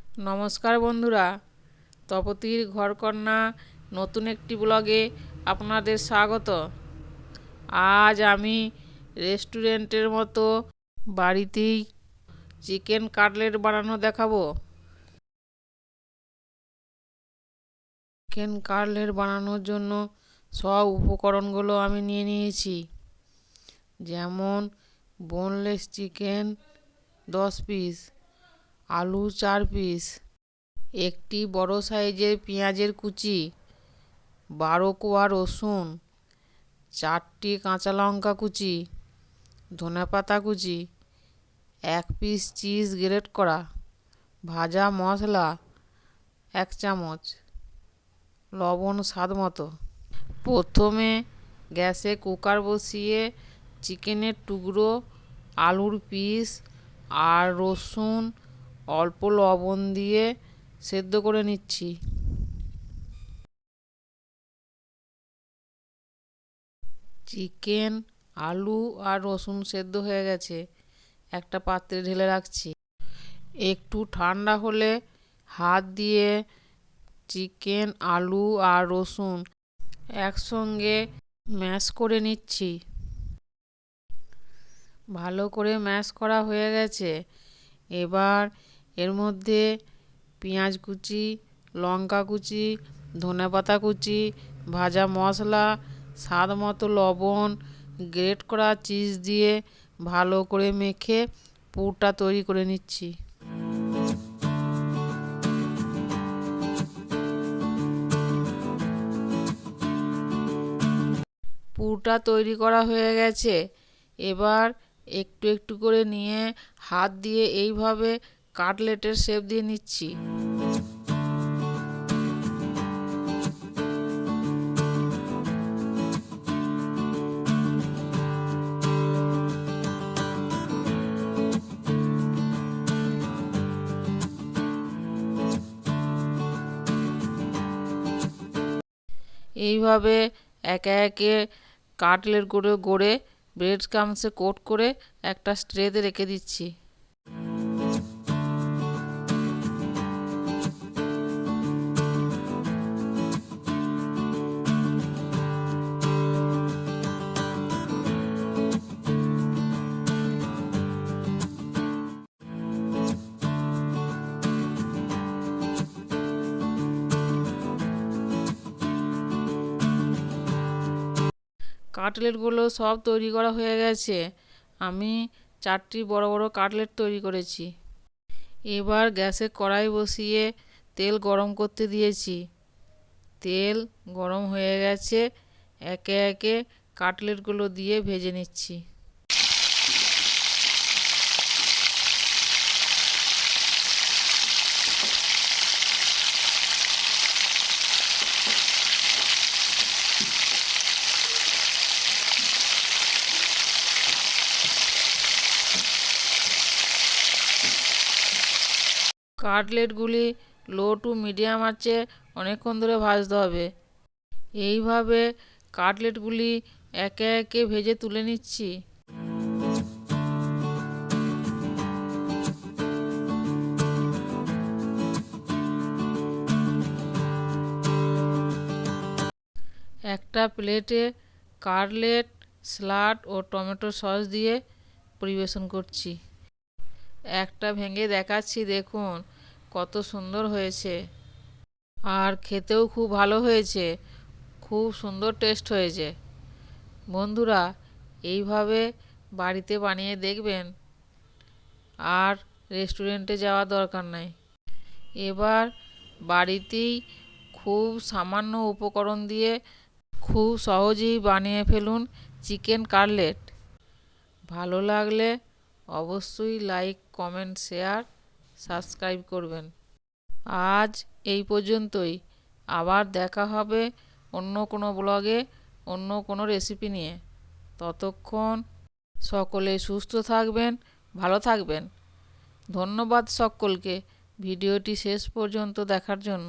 নমস্কার বন্ধুরা, তপতির ঘরকন্না নতুন একটি ব্লগে আপনাদের স্বাগত। আজ আমি রেস্টুরেন্টের মতো বাড়িতেই চিকেন কাটলেট বানানো দেখাবো। চিকেন কাটলেট বানানোর জন্য সব উপকরণগুলো আমি নিয়ে নিয়েছি। যেমন বোনলেস চিকেন 10 পিস, আলু 4 পিস, একটি বড় সাইজের পেঁয়াজের কুচি, 12 কোয়া রসুন, 4টি কাঁচা লঙ্কা কুচি, ধনেপাতা কুচি, 1 পিস চিজ গ্রেট করা, ভাজা মশলা 1 চামচ, লবণ স্বাদ মতো। প্রথমে গ্যাসে কুকার বসিয়ে চিকেনের টুকরো, আলুর পিস আর রসুন অল্প লবণ দিয়ে সেদ্ধ করে নিচ্ছি। চিকেন, আলু আর রসুন সেদ্ধ হয়ে গেছে, একটা পাত্রে ঢেলে রাখছি। একটু ঠান্ডা হলে হাত দিয়ে চিকেন, আলু আর রসুন একসঙ্গে ম্যাশ করে নিচ্ছি। ভালো করে ম্যাশ করা হয়ে গেছে। এবার এর মধ্যে পেঁয়াজ কুচি, লঙ্কা কুচি, ধনেপাতা কুচি, ভাজা মশলা, স্বাদ মতো লবণ, গ্রেট করা চিজ দিয়ে ভালো করে মেখে পুরটা তৈরি করে নিচ্ছি। পুরটা তৈরি করা হয়ে গেছে। এবার একটু একটু করে নিয়ে হাত দিয়ে এইভাবে কাটলেটের শেপ দিয়ে নিচ্ছি। এইভাবে একে একে কাটলেটগুলো গড়ে ব্রেড ক্রাম্বসে কোট করে একটা ট্রেতে রেখে দিচ্ছি। কাটলেটগুলো সব তৈরি করা হয়ে গেছে। আমি 4টি বড় বড় কাটলেট তৈরি করেছি। এবার গ্যাসে কড়াই বসিয়ে তেল গরম করতে দিয়েছি। তেল গরম হয়ে গেছে, একে একে কাটলেটগুলো দিয়ে ভেজে নিচ্ছি। কাটলেটগুলি লো টু মিডিয়াম আঁচে অনেকক্ষণ ধরে ভাজতে হবে। এইভাবে কাটলেটগুলি একে একে ভেজে তুলে নিচ্ছি। একটা প্লেটে কাটলেট, স্যালাড ও টমেটো সস দিয়ে পরিবেশন করছি। একটা ভেঙে দেখাচ্ছি, দেখুন কত সুন্দর হয়েছে, আর খেতেও খুব ভালো হয়েছে, খুব সুন্দর টেস্ট হয়েছে। বন্ধুরা, এইভাবে বাড়িতে বানিয়ে দেখবেন, আর রেস্টুরেন্টে যাওয়ার দরকার নাই। এবার বাড়িতেই খুব সামান্য উপকরণ দিয়ে খুব সহজেই বানিয়ে ফেলুন চিকেন কাটলেট। ভালো লাগলে অবশ্যই লাইক, কমেন্ট, শেয়ার, সাবস্ক্রাইব করবেন। আজ এই পর্যন্তই। আবার দেখা হবে অন্য কোনো ব্লগে, অন্য কোনো রেসিপি নিয়ে। ততক্ষণ সকলে সুস্থ থাকবেন, ভালো থাকবেন। ধন্যবাদ সকলকে ভিডিওটি শেষ পর্যন্ত দেখার জন্য।